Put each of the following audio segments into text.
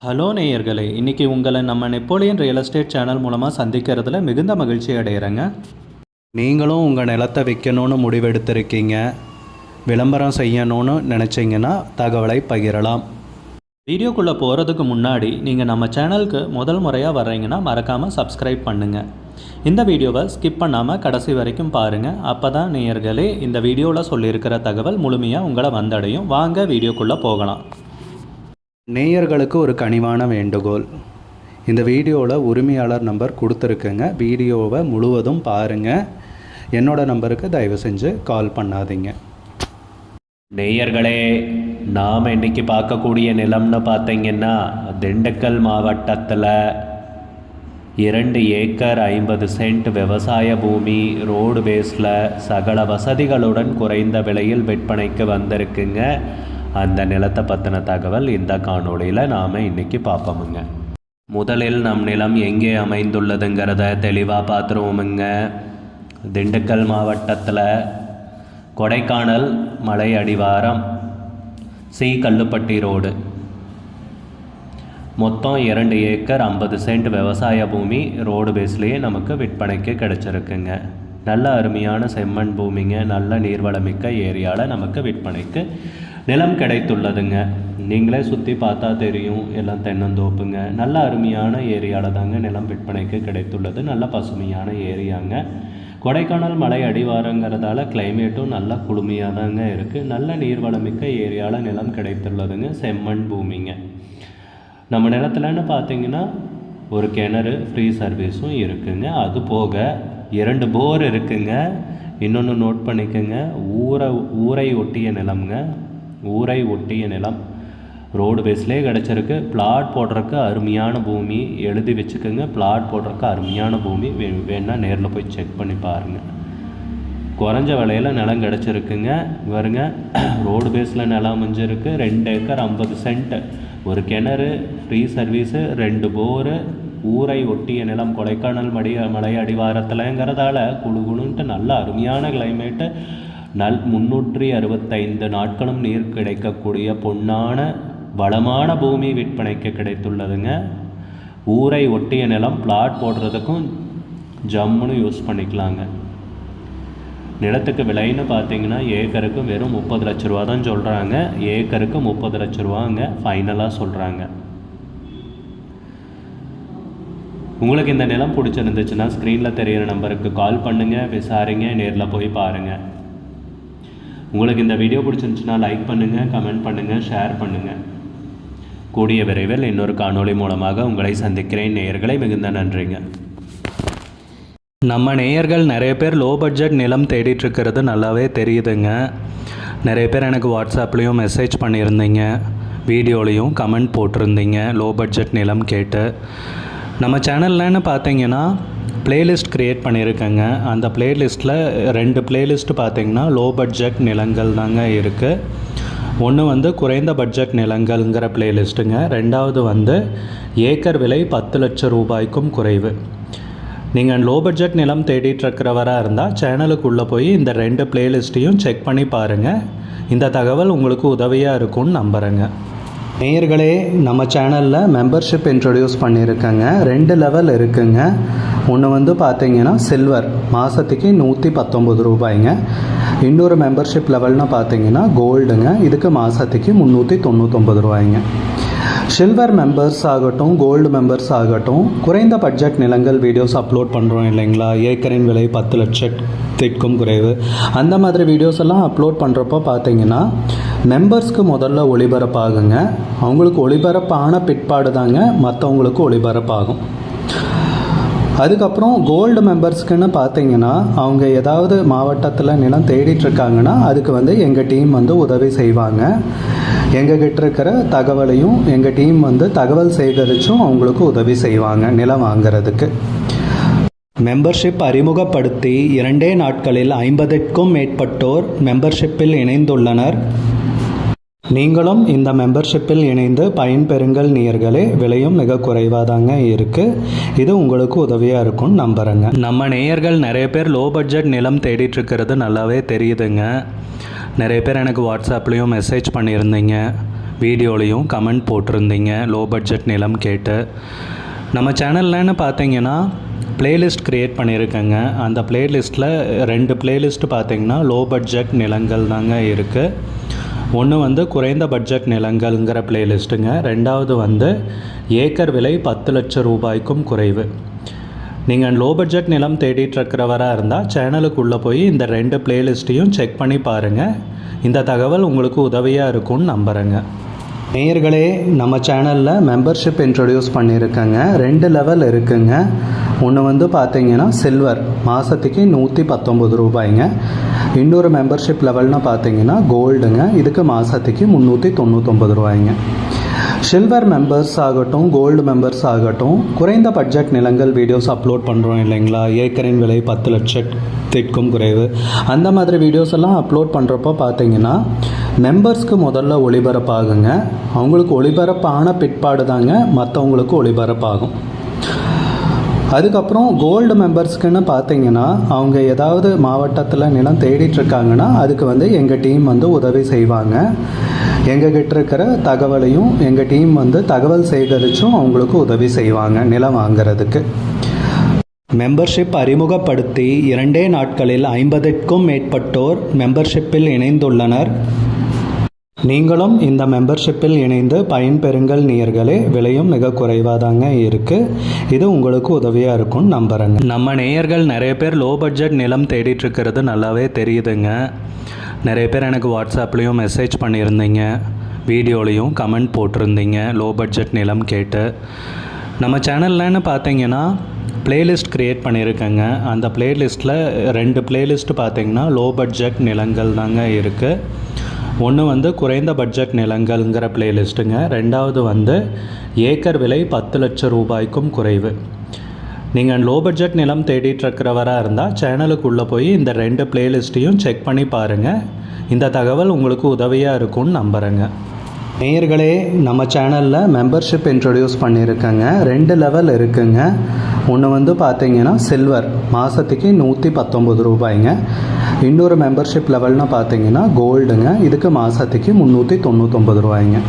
Hello நேயர்களே, இன்றைக்கி உங்களை நம்ம நெப்போலியன் ரியல் எஸ்டேட் சேனல் மூலமாக சந்திக்கிறதுல மிகுந்த மகிழ்ச்சி அடைகிறேங்க. நீங்களும் உங்கள் நிலத்தை விற்கணும்னு முடிவெடுத்திருக்கீங்க, விளம்பரம் செய்யணும்னு நினச்சிங்கன்னா தகவலை பகிரலாம். வீடியோக்குள்ளே போகிறதுக்கு முன்னாடி நீங்கள் நம்ம சேனலுக்கு முதல் முறையாக வர்றீங்கன்னா மறக்காமல் சப்ஸ்கிரைப் பண்ணுங்கள். இந்த வீடியோவை ஸ்கிப் பண்ணாமல் கடைசி வரைக்கும் பாருங்கள். அப்போ தான் நேயர்களே இந்த வீடியோவில் சொல்லியிருக்கிற தகவல் முழுமையாக உங்களை வந்தடையும். வாங்க வீடியோக்குள்ளே போகலாம். நேயர்களுக்கு ஒரு கனிவான வேண்டுகோள், இந்த வீடியோவில் உரிமையாளர் நம்பர் கொடுத்துருக்குங்க. வீடியோவை முழுவதும் பாருங்கள். என்னோடய நம்பருக்கு தயவு செஞ்சு கால் பண்ணாதீங்க. நேயர்களே, நாம் இன்றைக்கி பார்க்கக்கூடிய நிலம்னு பார்த்தீங்கன்னா திண்டுக்கல் மாவட்டத்தில் 2 ஏக்கர் 50 சென்ட் விவசாய பூமி ரோடு பேஸில் சகல வசதிகளுடன் குறைந்த விலையில் விற்பனைக்கு வந்திருக்குங்க. அந்த நிலத்தை பற்றின தகவல் இந்த காணொளியில் நாம் இன்றைக்கி பார்ப்போமுங்க. முதலில் நம் நிலம் எங்கே அமைந்துள்ளதுங்கிறத தெளிவாக பார்த்துருவோமுங்க. திண்டுக்கல் மாவட்டத்தில் கொடைக்கானல் மலை அடிவாரம் சி கல்லுப்பட்டி ரோடு, மொத்தம் 2 ஏக்கர் 50 சென்ட் விவசாய பூமி ரோடு பேஸ்லேயே நமக்கு விற்பனைக்கு கிடச்சிருக்குங்க. நல்ல அருமையான செம்மண் பூமிங்க. நல்ல நீர்வளமிக்க ஏரியாவில் நமக்கு விற்பனைக்கு நிலம் கிடைத்துள்ளதுங்க. நீங்களே சுற்றி பார்த்தா தெரியும், எல்லாம் தென்னந்தோப்புங்க. நல்ல அருமையான ஏரியாவில் தாங்க நிலம் விற்பனைக்கு கிடைத்துள்ளது. நல்ல பசுமையான ஏரியாங்க. கொடைக்கானல் மலை அடிவாரங்கிறதால கிளைமேட்டும் நல்ல குளுமையாக தாங்க இருக்குது. நல்ல நீர்வளமிக்க ஏரியாவில் நிலம் கிடைத்துள்ளதுங்க. செம்மண் பூமிங்க. நம்ம நிலத்துலன்னு பார்த்தீங்கன்னா ஒரு கிணறு ஃப்ரீ சர்வீஸும் இருக்குங்க. அது போக 2 போர் இருக்குங்க. இன்னொன்று நோட் பண்ணிக்கோங்க, ஊரை ஒட்டிய நிலம்ங்க. ஊரை ஒட்டிய நிலம் ரோடு பேஸ்லேயே கிடச்சிருக்கு. பிளாட் போடுறதுக்கு அருமையான பூமி. எழுதி வச்சுக்கோங்க, பிளாட் போடுறதுக்கு அருமையான பூமி. வேணால் நேரில் போய் செக் பண்ணி பாருங்கள். குறைஞ்ச விலையில் நிலம் கிடச்சிருக்குங்க. வருங்க, ரோடு பேஸில் நிலம் அமைஞ்சிருக்கு. 2 ஏக்கர் 50 சென்ட், ஒரு கிணறு, ஃப்ரீ சர்வீஸு, 2 போரு, ஊரை ஒட்டிய நிலம், கொடைக்கானல் மலை அடிவாரத்தில்ங்கிறதால குழுகுணுன்ட்டு நல்ல அருமையான கிளைமேட்டு. 365 நாட்களும் நீர் கிடைக்கக்கூடிய பொன்னான வளமான பூமி விற்பனைக்கு கிடைத்துள்ளதுங்க. ஊரை ஒட்டிய நிலம், பிளாட் போடுறதுக்கும் ஜம்முன்னு யூஸ் பண்ணிக்கலாங்க. நிலத்துக்கு விலைன்னு பார்த்தீங்கன்னா ஏக்கருக்கு வெறும் 30 லட்ச ரூபா தான் சொல்கிறாங்க. ஏக்கருக்கு 30 லட்ச ரூபாங்க ஃபைனலாக சொல்கிறாங்க. உங்களுக்கு இந்த நிலம் பிடிச்சிருந்துச்சுன்னா ஸ்க்ரீனில் தெரிகிற நம்பருக்கு கால் பண்ணுங்கள், விசாரிங்க, நேரில் போய் பாருங்கள். உங்களுக்கு இந்த வீடியோ பிடிச்சிருந்துச்சுன்னா லைக் பண்ணுங்கள், கமெண்ட் பண்ணுங்கள், ஷேர் பண்ணுங்கள். கூடிய விரைவில் இன்னொரு காணொளி மூலமாக உங்களை சந்திக்கிறேன். நேயர்களை மிகுந்த நன்றிங்க. நம்ம நேயர்கள் நிறைய பேர் லோ பட்ஜெட் நிலம் தேடிட்டுருக்கிறது நல்லாவே தெரியுதுங்க. நிறைய பேர் எனக்கு வாட்ஸ்அப்லேயும் மெசேஜ் பண்ணியிருந்தீங்க, வீடியோலையும் கமெண்ட் போட்டிருந்தீங்க லோ பட்ஜெட் நிலம் கேட்டு. நம்ம சேனல்லன்னு பார்த்தீங்கன்னா பிளேலிஸ்ட் க்ரியேட் பண்ணியிருக்கேங்க. அந்த பிளேலிஸ்ட்டில் 2 பிளேலிஸ்ட் பார்த்திங்கன்னா லோ பட்ஜெட் நிலங்கள் தாங்க இருக்குது. ஒன்று வந்து குறைந்த பட்ஜெட் நிலங்கள்ங்கிற பிளேலிஸ்ட்டுங்க. 2வது வந்து ஏக்கர் விலை 10 லட்சம் ரூபாய்க்கும் குறைவு. நீங்கள் லோ பட்ஜெட் நிலம் தேடிட்டுருக்கிறவராக இருந்தால் சேனலுக்குள்ளே போய் இந்த 2 பிளேலிஸ்ட்டையும் செக் பண்ணி பாருங்கள். இந்த தகவல் உங்களுக்கு உதவியாக இருக்கும்னு நம்புகிறேங்க. நேயர்களே, நம்ம சேனலில் மெம்பர்ஷிப் இன்ட்ரடியூஸ் பண்ணியிருக்கேங்க. 2 லெவல் இருக்குங்க. ஒன்று வந்து பார்த்தீங்கன்னா சில்வர், மாதத்துக்கு 119 ரூபாய்ங்க. இன்னொரு மெம்பர்ஷிப் லெவல்னு பார்த்தீங்கன்னா கோல்டுங்க. இதுக்கு மாதத்துக்கு 399 ரூபாய்ங்க. சில்வர் மெம்பர்ஸ் ஆகட்டும், கோல்டு மெம்பர்ஸ் ஆகட்டும், குறைந்த பட்ஜெட் நிலங்கள் வீடியோஸ் அப்லோட் பண்ணுறோம் இல்லைங்களா, ஏக்கரின் விலை 10 லட்சத்திற்கும் குறைவு, அந்த மாதிரி வீடியோஸ் எல்லாம் அப்லோட் பண்ணுறப்போ பார்த்தீங்கன்னா மெம்பர்ஸ்க்கு முதல்ல ஒளிபரப்பாகுங்க. அவங்களுக்கு ஒளிபரப்பான பிற்பாடு தாங்க மற்றவங்களுக்கு ஒளிபரப்பாகும். அதுக்கப்புறம் கோல்டு மெம்பர்ஸ்க்குன்னு பார்த்தீங்கன்னா அவங்க ஏதாவது மாவட்டத்தில் நிலம் தேடிட்டுருக்காங்கன்னா அதுக்கு வந்து எங்கள் டீம் வந்து உதவி செய்வாங்க. எங்ககிட்ட இருக்கிற தகவலையும் எங்கள் டீம் வந்து தகவல் சேகரித்தும் அவங்களுக்கு உதவி செய்வாங்க நிலம் வாங்கிறதுக்கு. மெம்பர்ஷிப் அறிமுகப்படுத்தி 2 நாட்களில் 50க்கும் மேற்பட்டோர் மெம்பர்ஷிப்பில் இணைந்துள்ளனர். நீங்களும் இந்த மெம்பர்ஷிப்பில் இணைந்து பயன்பெறுங்கள் நேயர்களே. விலையும் மிக குறைவாக தாங்க இருக்குது. இது உங்களுக்கு உதவியாக இருக்கும்னு நம்புகிறேங்க. நம்ம நேயர்கள் நிறைய பேர் லோ பட்ஜெட் நிலம் தேடிட்டுருக்கிறது நல்லாவே தெரியுதுங்க. நிறைய பேர் எனக்கு வாட்ஸ்அப்லேயும் மெசேஜ் பண்ணியிருந்தீங்க, வீடியோலையும் கமெண்ட் போட்டிருந்தீங்க லோ பட்ஜெட் நிலம் கேட்டு. நம்ம சேனல்லன்னு பார்த்தீங்கன்னா பிளேலிஸ்ட் க்ரியேட் பண்ணியிருக்கேங்க. அந்த பிளேலிஸ்ட்டில் 2 பிளேலிஸ்ட்டு பார்த்தீங்கன்னா லோ பட்ஜெட் நிலங்கள் தாங்க இருக்குது. ஒன்று வந்து குறைந்த பட்ஜெட் நிலங்கள்ங்கிற பிளேலிஸ்ட்டுங்க. ரெண்டாவது வந்து ஏக்கர் விலை 10 லட்சம் ரூபாய்க்கும் குறைவு. நீங்கள் லோ பட்ஜெட் நிலம் தேடிட்டுருக்கிறவராக இருந்தால் சேனலுக்குள்ளே போய் இந்த 2 பிளேலிஸ்ட்டையும் செக் பண்ணி பாருங்கள். இந்த தகவல் உங்களுக்கு உதவியாக இருக்கும்னு நம்புகிறேங்க. நேயர்களே, நம்ம சேனலில் மெம்பர்ஷிப் இன்ட்ரடியூஸ் பண்ணியிருக்கேங்க. 2 லெவல் இருக்குங்க. ஒன்று வந்து பார்த்தீங்கன்னா சில்வர், மாதத்துக்கு 119 ரூபாய்ங்க. இன்னொரு மெம்பர்ஷிப் லெவல்னு பார்த்தீங்கன்னா கோல்டுங்க, இதுக்கு மாதத்துக்கு 399 ரூபாய்ங்க. சில்வர் மெம்பர்ஸ் ஆகட்டும், கோல்டு மெம்பர்ஸ் ஆகட்டும், குறைந்த பட்ஜெட் நிலங்கள் வீடியோஸ் அப்லோட் பண்ணுறோம் இல்லைங்களா, ஏக்கரின் விலை 10 லட்சத்திற்கும் குறைவு, அந்த மாதிரி வீடியோஸ் எல்லாம் அப்லோட் பண்ணுறப்போ பார்த்தீங்கன்னா மெம்பர்ஸ்க்கு முதல்ல ஒளிபரப்பாகுங்க. அவங்களுக்கு ஒளிபரப்பான பிற்பாடு தாங்க மற்றவங்களுக்கு ஒளிபரப்பாகும். அதுக்கப்புறம் கோல்டு மெம்பர்ஸ்க்குன்னு பார்த்தீங்கன்னா அவங்க ஏதாவது மாவட்டத்தில் நிலம் தேடிட்டுருக்காங்கன்னா அதுக்கு வந்து எங்கள் டீம் வந்து உதவி செய்வாங்க. எங்ககிட்ட இருக்கிற தகவலையும் எங்கள் டீம் வந்து தகவல் சேகரித்தும் அவங்களுக்கு உதவி செய்வாங்க நிலம் வாங்கிறதுக்கு. மெம்பர்ஷிப் அறிமுகப்படுத்தி 2 நாட்களில் 50க்கும் மேற்பட்டோர் மெம்பர்ஷிப்பில் இணைந்துள்ளனர். நீங்களும் இந்த மெம்பர்ஷிப்பில் இணைந்து பயன்பெறுங்கள் நேயர்களே. விலையும் மிக குறைவாக தாங்க இருக்குது. இது உங்களுக்கு உதவியாக இருக்கும்னு நம்புகிறேங்க. நம்ம நேயர்கள் நிறைய பேர் லோ பட்ஜெட் நிலம் தேடிட்டுருக்கிறது நல்லாவே தெரியுதுங்க. நிறைய பேர் எனக்கு வாட்ஸ்அப்லேயும் மெசேஜ் பண்ணியிருந்தீங்க, வீடியோலையும் கமெண்ட் போட்டிருந்தீங்க லோ பட்ஜெட் நிலம் கேட்டு. நம்ம சேனல்லன்னு பார்த்தீங்கன்னா பிளேலிஸ்ட் க்ரியேட் பண்ணியிருக்கேங்க. அந்த பிளேலிஸ்ட்டில் 2 பிளேலிஸ்ட்டு பார்த்தீங்கன்னா லோ பட்ஜெட் நிலங்கள் தாங்க இருக்குது. ஒன்று வந்து குறைந்த பட்ஜெட் நிலங்கள்ங்கிற பிளேலிஸ்ட்டுங்க. ரெண்டாவது வந்து ஏக்கர் விலை 10 லட்சம் ரூபாய்க்கும் குறைவு. நீங்கள் லோ பட்ஜெட் நிலம் தேடிட்டுருக்கிறவராக இருந்தால் சேனலுக்குள்ளே போய் இந்த 2 பிளேலிஸ்ட்டையும் செக் பண்ணி பாருங்கள். இந்த தகவல் உங்களுக்கு உதவியாக இருக்கும்னு நம்புகிறேங்க. நேயர்களே, நம்ம சேனலில் மெம்பர்ஷிப் இன்ட்ரடியூஸ் பண்ணியிருக்கேங்க. 2 லெவல் இருக்குங்க. ஒன்று வந்து பார்த்தீங்கன்னா சில்வர், மாதத்துக்கு 119 ரூபாய்ங்க. இன்னொரு மெம்பர்ஷிப் லெவல்னு பார்த்தீங்கன்னா கோல்டுங்க, இதுக்கு மாதத்துக்கு 399 ரூபாய்ங்க.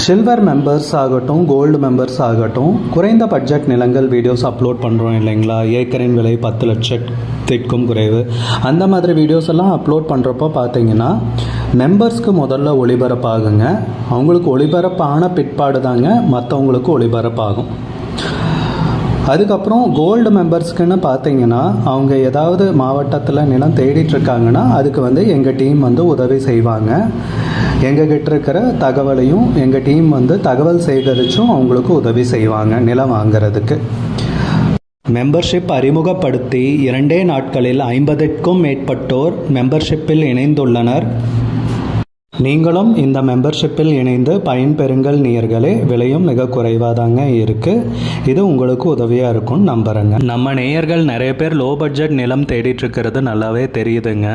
சில்வர் மெம்பர்ஸ் ஆகட்டும், கோல்டு மெம்பர்ஸ் ஆகட்டும், குறைந்த பட்ஜெட் நிலங்கள் வீடியோஸ் அப்லோட் பண்ணுறோம் இல்லைங்களா, ஏக்கரின் விலை 10 லட்சத்திற்கும் குறைவு, அந்த மாதிரி வீடியோஸ் எல்லாம் அப்லோட் பண்ணுறப்போ பார்த்தீங்கன்னா மெம்பர்ஸ்க்கு முதல்ல ஒளிபரப்பாகுங்க. அவங்களுக்கு ஒளிபரப்பான பிற்பாடு தாங்க மற்றவங்களுக்கு ஒளிபரப்பாகும். அதுக்கப்புறம் கோல்டு மெம்பர்ஸ்க்குன்னு பார்த்தீங்கன்னா அவங்க ஏதாவது மாவட்டத்தில் நிலம் தேடிட்டுருக்காங்கன்னா அதுக்கு வந்து எங்கள் டீம் வந்து உதவி செய்வாங்க. எங்ககிட்ட இருக்கிற தகவலையும் எங்கள் டீம் வந்து தகவல் சேகரித்தும் அவங்களுக்கு உதவி செய்வாங்க நிலம் வாங்கிறதுக்கு. மெம்பர்ஷிப் அறிமுகப்படுத்தி 2 நாட்களில் 50க்கும் மேற்பட்டோர் மெம்பர்ஷிப்பில் இணைந்துள்ளனர். நீங்களும் இந்த மெம்பர்ஷிப்பில் இணைந்து பயன்பெறுங்கள் நேயர்களே. விலையும் மிக குறைவாக தாங்க இருக்குது. இது உங்களுக்கு உதவியாக இருக்கும்னு நம்புகிறேங்க. நம்ம நேயர்கள் நிறைய பேர் லோ பட்ஜெட் நிலம் தேடிட்டுருக்கிறது நல்லாவே தெரியுதுங்க.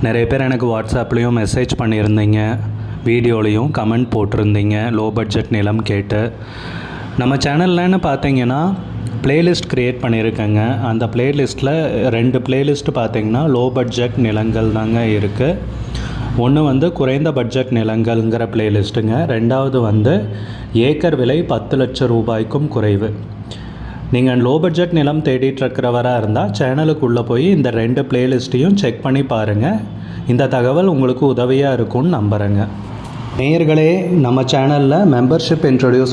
நிறைய பேர் எனக்கு வாட்ஸ்அப்லேயும் மெசேஜ் பண்ணியிருந்தீங்க, வீடியோலையும் கமெண்ட் போட்டிருந்தீங்க லோ பட்ஜெட் நிலம் கேட்டு. நம்ம சேனல்லன்னு பார்த்தீங்கன்னா பிளேலிஸ்ட் க்ரியேட் பண்ணியிருக்கேங்க. அந்த பிளேலிஸ்ட்டில் 2 பிளேலிஸ்ட்டு பார்த்தீங்கன்னா லோ பட்ஜெட் நிலங்கள் தாங்க இருக்குது. ஒன்று வந்து குறைந்த பட்ஜெட் நிலங்கள்ங்கிற பிளேலிஸ்ட்டுங்க. ரெண்டாவது வந்து ஏக்கர் விலை 10 லட்சம் ரூபாய்க்கும் குறைவு. நீங்கள் லோ பட்ஜெட் நிலம் தேடிட்டுருக்கிறவராக இருந்தால் சேனலுக்குள்ளே போய் இந்த 2 பிளேலிஸ்ட்டையும் செக் பண்ணி பாருங்கள். இந்த தகவல் உங்களுக்கு உதவியாக இருக்கும்னு நம்புகிறேங்க. நேயர்களே, நம்ம சேனலில் மெம்பர்ஷிப் இன்ட்ரடியூஸ்